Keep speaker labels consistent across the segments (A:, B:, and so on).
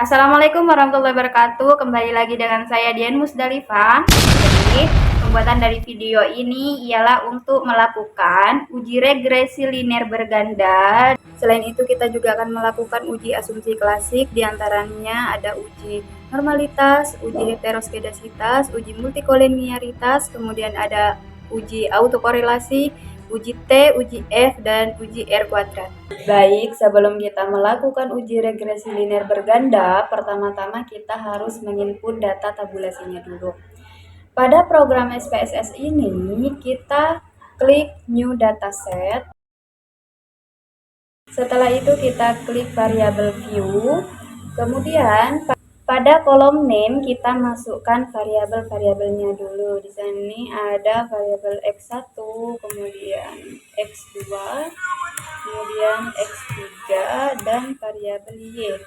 A: Assalamualaikum warahmatullahi wabarakatuh. Kembali lagi dengan saya Dian Musdalifah. Jadi, pembuatan dari video ini ialah untuk melakukan uji regresi linear berganda. Selain itu, kita juga akan melakukan uji asumsi klasik. Di antaranya ada uji normalitas, uji heteroskedasitas, uji multikoliniaritas, kemudian ada uji autokorelasi, uji T, uji F, dan uji R kuadrat. Baik, sebelum kita melakukan uji regresi linear berganda, pertama-tama kita harus menginput data tabulasinya dulu. Pada program SPSS ini, kita klik New Dataset. Setelah itu kita klik variabel View. Kemudian pada kolom name kita masukkan variabel-variabelnya dulu. Di sini ada variabel X1, kemudian X2, kemudian X3 dan variabel Y.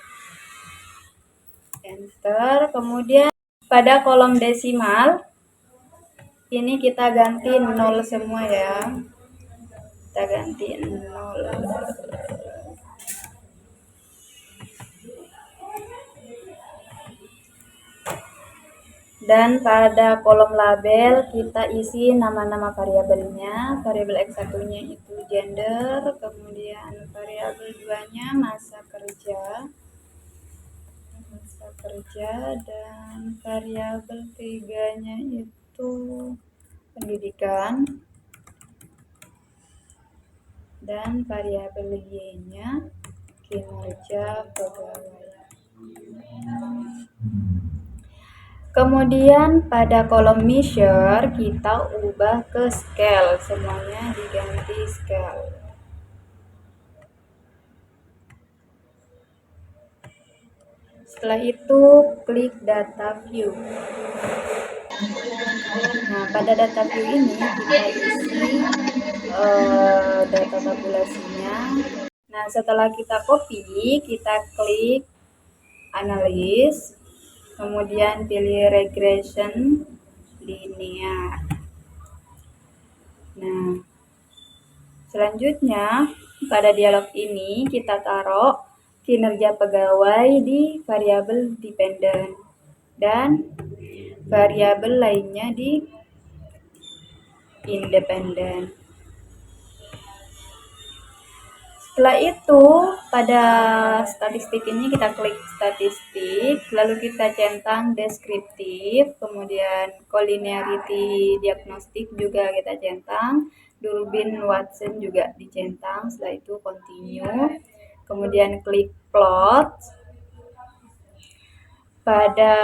A: Enter. Kemudian pada kolom desimal ini kita ganti 0 semua ya. Kita ganti 0. Dan pada kolom label kita isi nama-nama variabelnya. Variabel X1-nya itu gender, kemudian variabel 2-nya masa kerja, dan variabel 3-nya itu pendidikan, dan variabel Y-nya kinerja pegawai. Kemudian pada kolom measure kita ubah ke scale, semuanya diganti scale. Setelah itu klik data view. Nah, pada data view ini kita isi data tabulasinya. Nah, setelah kita copy, kita klik analysis, kemudian pilih regression linear. Nah, selanjutnya pada dialog ini kita taruh kinerja pegawai di variabel dependent dan variabel lainnya di independent. Setelah itu pada statistik ini kita klik statistik, lalu kita centang deskriptif, kemudian collinearity diagnostik juga kita centang, Durbin Watson juga dicentang, setelah itu continue, kemudian klik plot. Pada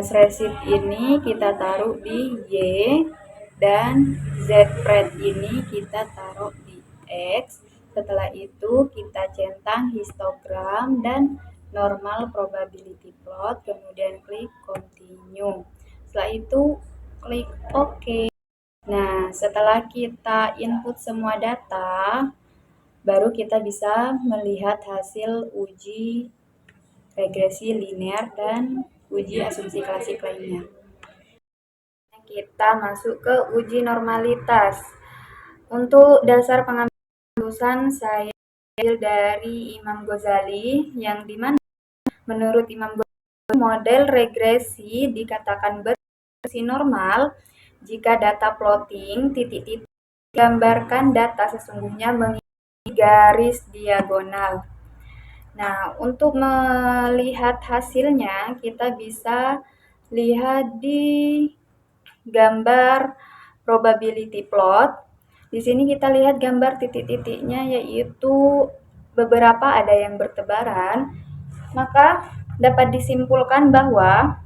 A: spreadsheet ini kita taruh di Y dan Z-spread ini kita taruh di X. Setelah itu kita centang histogram dan normal probability plot, kemudian klik continue. Setelah itu klik OK. Nah, setelah kita input semua data, baru kita bisa melihat hasil uji regresi linear dan uji asumsi klasik lainnya. Kita masuk ke uji normalitas. Untuk dasar pengambilan keputusan saya ambil dari Imam Ghazali, yang dimana menurut Imam Ghazali model regresi dikatakan bersih normal jika data plotting titik-titik gambarkan data sesungguhnya mengikuti garis diagonal. Nah, untuk melihat hasilnya kita bisa lihat di gambar probability plot. Di sini kita lihat gambar titik-titiknya, yaitu beberapa ada yang bertebaran. Maka dapat disimpulkan bahwa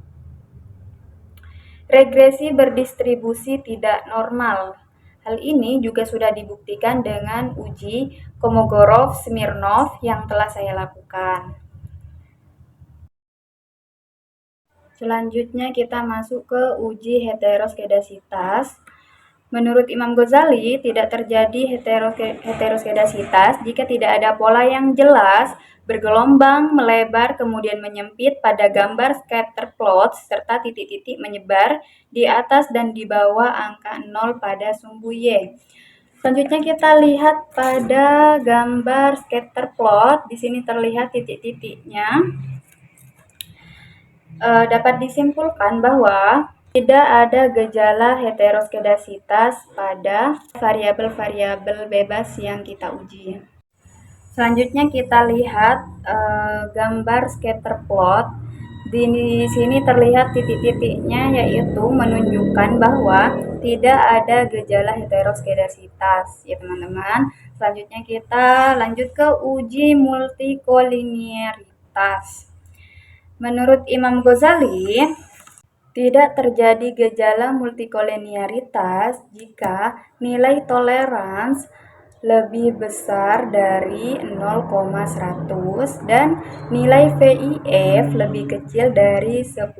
A: regresi berdistribusi tidak normal. Hal ini juga sudah dibuktikan dengan uji Kolmogorov-Smirnov yang telah saya lakukan. Selanjutnya kita masuk ke uji heteroskedasitas. Menurut Imam Ghazali, tidak terjadi heteroskedasitas jika tidak ada pola yang jelas, bergelombang, melebar, kemudian menyempit pada gambar scatter plot, serta titik-titik menyebar di atas dan di bawah angka 0 pada sumbu Y. Selanjutnya kita lihat pada gambar scatter plot. Di sini terlihat titik-titiknya. dapat disimpulkan bahwa tidak ada gejala heteroskedasitas pada variabel-variabel bebas yang kita uji. Selanjutnya kita lihat gambar scatter plot. Di sini terlihat titik-titiknya, yaitu menunjukkan bahwa tidak ada gejala heteroskedasitas ya teman-teman. Selanjutnya kita lanjut ke uji multikolinearitas. Menurut Imam Ghazali, tidak terjadi gejala multikolinearitas jika nilai tolerans lebih besar dari 0,100 dan nilai VIF lebih kecil dari 10,00.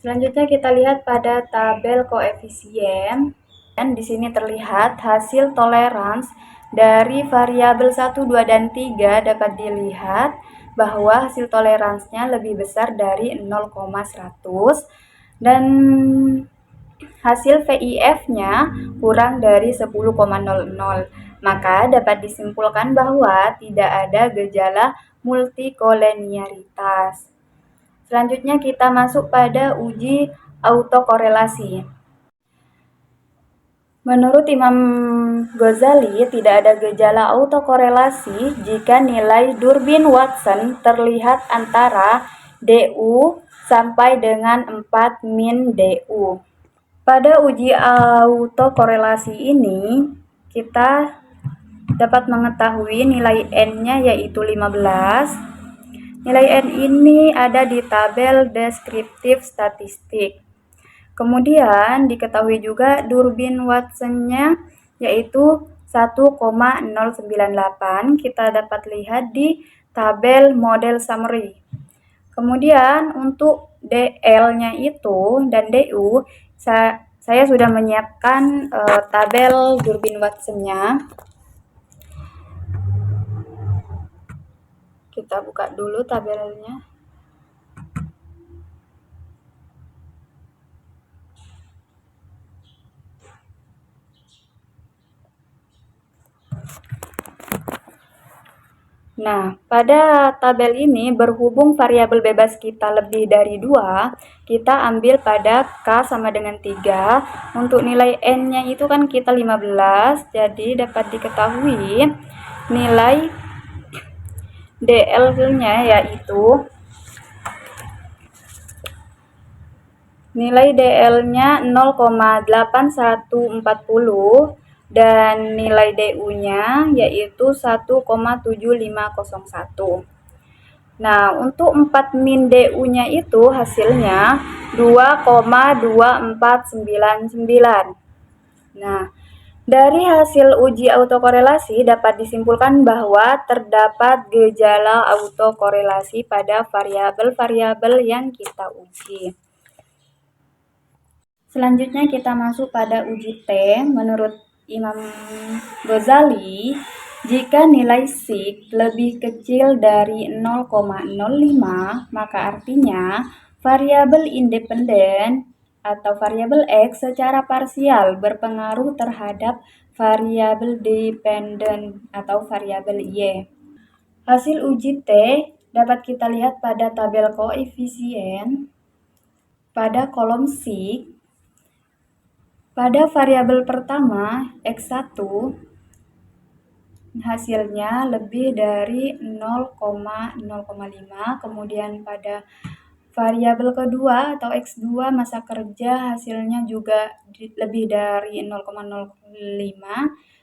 A: Selanjutnya kita lihat pada tabel koefisien. Dan di sini terlihat hasil tolerans dari variabel 1, 2, dan 3 dapat dilihat bahwa hasil toleransnya lebih besar dari 0,100 dan hasil VIF-nya kurang dari 10,00. Maka dapat disimpulkan bahwa tidak ada gejala multikolinearitas. Selanjutnya kita masuk pada uji autokorelasi. Menurut Imam Ghazali, tidak ada gejala autokorelasi jika nilai Durbin-Watson terlihat antara DU sampai dengan 4 min DU. Pada uji autokorelasi ini, kita dapat mengetahui nilai N-nya yaitu 15. Nilai N ini ada di tabel deskriptif statistik. Kemudian diketahui juga Durbin-Watson-nya yaitu 1,098. Kita dapat lihat di tabel model summary. Kemudian untuk DL-nya itu dan DU, saya sudah menyiapkan tabel Durbin-Watson-nya. Kita buka dulu tabelnya. Nah, pada tabel ini berhubung variabel bebas kita lebih dari 2, kita ambil pada K sama dengan 3. Untuk nilai N-nya itu kan kita 15, jadi dapat diketahui nilai DL-nya yaitu nilai DL-nya 0,8140 dan nilai DU-nya yaitu 1,7501. Nah, untuk 4 min DU-nya itu hasilnya 2,2499. Nah, dari hasil uji autokorelasi dapat disimpulkan bahwa terdapat gejala autokorelasi pada variabel-variabel yang kita uji. Selanjutnya kita masuk pada uji T. Menurut Imam Ghazali, jika nilai sig lebih kecil dari 0,05, maka artinya variabel independen atau variabel X secara parsial berpengaruh terhadap variabel dependen atau variabel Y. Hasil uji T dapat kita lihat pada tabel koefisien pada kolom sig. Pada variabel pertama, X1, hasilnya lebih dari 0,05. Kemudian pada variabel kedua atau X2, masa kerja hasilnya juga lebih dari 0,05.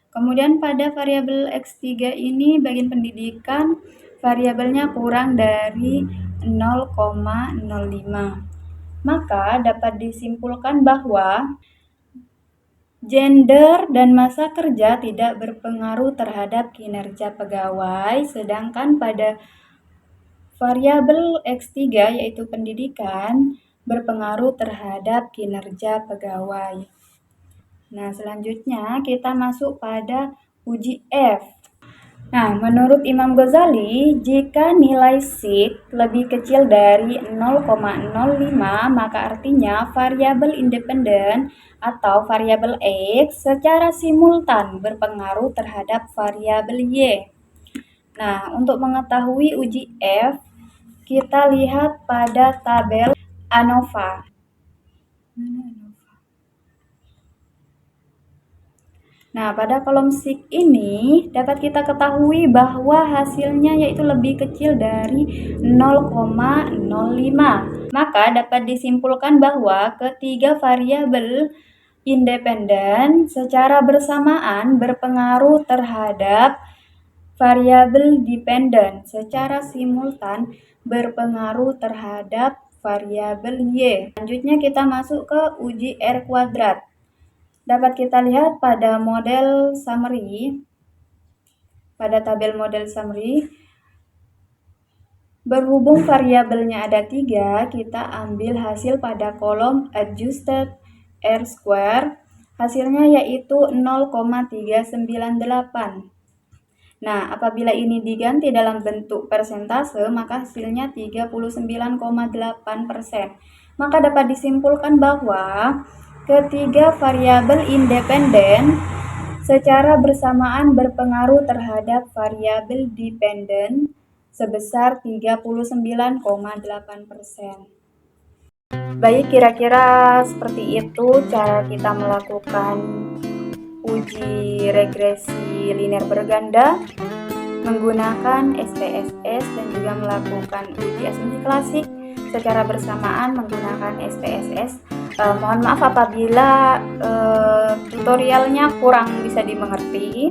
A: Kemudian pada variabel X3 ini, bagian pendidikan, variabelnya kurang dari 0,05. Maka dapat disimpulkan bahwa gender dan masa kerja tidak berpengaruh terhadap kinerja pegawai, sedangkan pada variabel X3 yaitu pendidikan berpengaruh terhadap kinerja pegawai. Nah, selanjutnya kita masuk pada uji F. Nah, menurut Imam Ghazali, jika nilai sig lebih kecil dari 0,05, maka artinya variabel independen atau variabel X secara simultan berpengaruh terhadap variabel Y. Nah, untuk mengetahui uji F, kita lihat pada tabel ANOVA. Nah, pada kolom SIG ini dapat kita ketahui bahwa hasilnya yaitu lebih kecil dari 0,05. Maka dapat disimpulkan bahwa ketiga variabel independen secara bersamaan berpengaruh terhadap variabel dependen secara simultan berpengaruh terhadap variabel Y. Selanjutnya kita masuk ke uji R kuadrat. Dapat kita lihat pada model summary, pada tabel model summary, berhubung variabelnya ada 3, kita ambil hasil pada kolom adjusted R square, hasilnya yaitu 0,398. Nah, apabila ini diganti dalam bentuk persentase, maka hasilnya 39,8%. Maka dapat disimpulkan bahwa ketiga variabel independen secara bersamaan berpengaruh terhadap variabel dependen sebesar 39,8%. Baik, kira-kira seperti itu cara kita melakukan uji regresi linear berganda menggunakan SPSS dan juga melakukan uji asumsi klasik secara bersamaan menggunakan SPSS. Mohon maaf apabila tutorialnya kurang bisa dimengerti,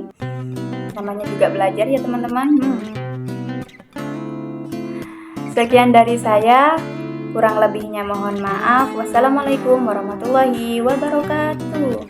A: namanya juga belajar ya teman-teman. Sekian dari saya, kurang lebihnya mohon maaf. Wassalamualaikum warahmatullahi wabarakatuh.